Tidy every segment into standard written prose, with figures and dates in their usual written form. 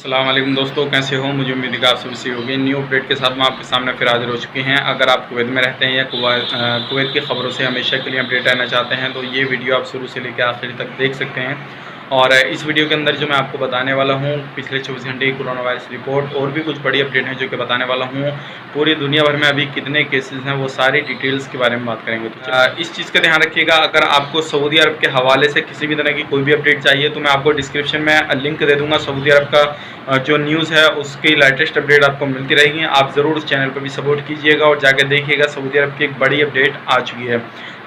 अस्सलाम वालेकुम दोस्तों, कैसे हो? मुझे उम्मीद है कि आप सभी सही होगी। न्यू अपडेट के साथ मैं आपके सामने फिर हाजिर हो चुके हैं। अगर आप कुवैत में रहते हैं या कुवैत की ख़बरों से हमेशा के लिए अपडेट रहना चाहते हैं तो ये वीडियो आप शुरू से लेकर आखिर तक देख सकते हैं। और इस वीडियो के अंदर जो मैं आपको बताने वाला हूँ पिछले 24 घंटे की कोरोना वायरस रिपोर्ट और भी कुछ बड़ी अपडेट है जो कि बताने वाला हूँ। पूरी दुनिया भर में अभी कितने केसेस हैं वो सारी डिटेल्स के बारे में बात करेंगे। तो इस चीज़ का ध्यान रखिएगा, अगर आपको सऊदी अरब के हवाले से किसी भी तरह की कोई भी अपडेट चाहिए तो मैं आपको डिस्क्रिप्शन में लिंक दे दूँगा। सऊदी अरब का जो न्यूज़ है उसकी लेटेस्ट अपडेट आपको मिलती रहेगी। आप ज़रूर उस चैनल पर भी सपोर्ट कीजिएगा और जाकर देखिएगा, सऊदी अरब की एक बड़ी अपडेट आ चुकी है।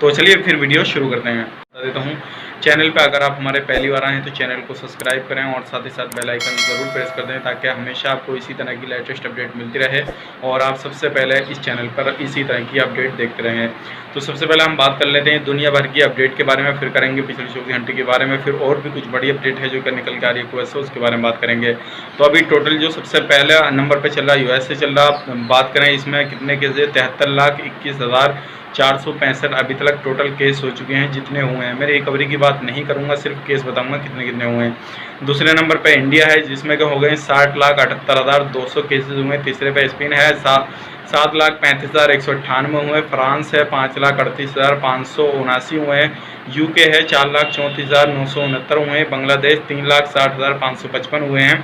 तो चलिए फिर वीडियो शुरू करते हैं। बता देता हूँ, चैनल पे अगर आप हमारे पहली बार आए हैं तो चैनल को सब्सक्राइब करें और साथ ही साथ बेल आइकन ज़रूर प्रेस कर दें ताकि हमेशा आपको इसी तरह की लेटेस्ट अपडेट मिलती रहे और आप सबसे पहले इस चैनल पर इसी तरह की अपडेट देखते रहें। तो सबसे पहले हम बात कर लेते हैं दुनिया भर की अपडेट के बारे में, फिर करेंगे पिछले 24 घंटे के बारे में, फिर और भी कुछ बड़ी अपडेट है जो कि निकल के आ रही है कुवैत से, उसके बारे में बात करेंगे। तो अभी टोटल जो सबसे पहले नंबर पर चल रहा है यूएस से चल रहा। बात करें इसमें कितने केस है, 73,21,465 अभी तक टोटल केस हो चुके हैं जितने हुए हैं। मैं रिकवरी की बात नहीं करूंगा, सिर्फ केस बताऊंगा कितने कितने हुए हैं। दूसरे नंबर पे इंडिया है जिसमें के हो गए 60,78,200 केसेस हुए। तीसरे पे स्पेन है 7,35,198 हुए। फ्रांस है 5,38,579 हुए हैं। यूके है 4,34,969 हुए हैं। बांग्लादेश 3,60,555 हुए हैं।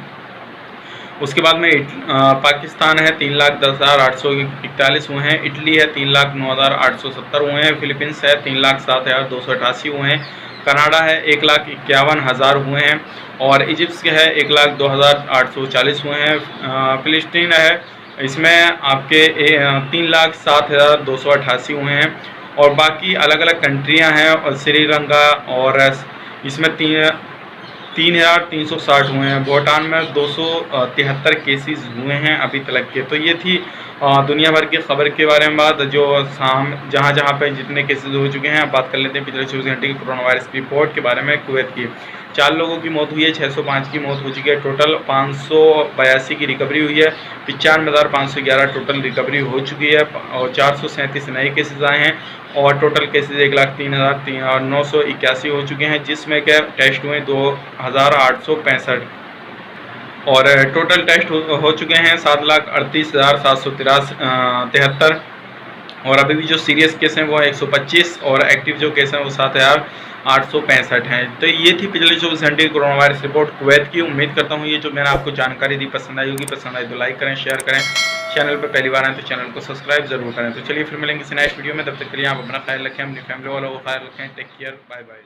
उसके बाद में पाकिस्तान है 3,10,841 हुए हैं। इटली है 3,09,870 हुए हैं। फिलीपींस है 3,07,288 हुए हैं। कनाडा है 1,51,000 हुए हैं और इजिप्ट के है 1,02,840 हुए हैं। फिलिस्तीन है इसमें आपके 3,07,288 हुए हैं और बाकी अलग अलग कंट्रियां हैं और श्रीलंका और इसमें 3,360 हुए हैं। भूटान में 273 केसेस हुए हैं अभी तक के। तो ये थी दुनिया भर की खबर के बारे में बात, जो जहाँ जहाँ पे जितने केसेस हो चुके हैं। अब बात कर लेते हैं पिछले 24 घंटे की कोरोना वायरस की रिपोर्ट के बारे में। कुवैत की 4 लोगों की मौत हुई है, 605 की मौत हो चुकी है। टोटल 582 की रिकवरी हुई है। 95,511 टोटल रिकवरी हो चुकी है और 437 नए केसेस आए हैं और टोटल केसेस 1,03,981 हो चुके हैं, जिसमें के टेस्ट हुए 2,865 और टोटल टेस्ट हो चुके हैं 7,38,773 और अभी भी जो सीरियस केस हैं वो 125 और एक्टिव जो केस हैं वो 7,865 हैं। तो ये थी पिछले 24 घंटे की कोरोना वायरस रिपोर्ट कुवैत की। उम्मीद करता हूँ ये जो मैंने आपको जानकारी दी पसंद आई होगी। पसंद आई तो लाइक करें, शेयर करें। चैनल पर पहली बार आए तो चैनल को सब्सक्राइब जरूर करें। तो चलिए फिर मिलेंगे किसी नेक्स्ट वीडियो में, तब तक के लिए आप अपना ख्याल रखें, अपनी फैमिली वालों को ख्याल रखें। Take care, bye bye.